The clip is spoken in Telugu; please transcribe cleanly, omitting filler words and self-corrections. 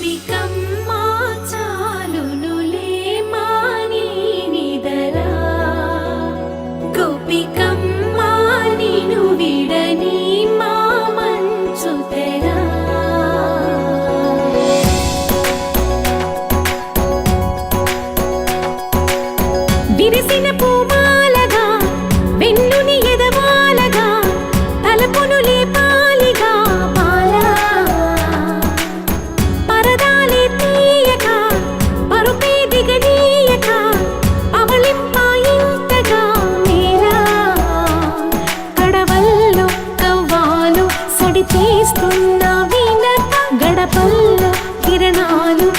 గోపికమ్మా చాలునులే మాని నిదరా గోపికమ్మా నిను విడని మా మంచు తెరా విరిసిన పూమాలగా వెన్నుని ఎదవాలగా తలపును లేపాలిగా బాలా పరదాలే తీయక పరుపే దిగనీయక అవలింపాయింతగా మేరా కడవల్లో కవ్వాలు సడి తీస్తున్న వీణత గడపల్లో కిరణాలు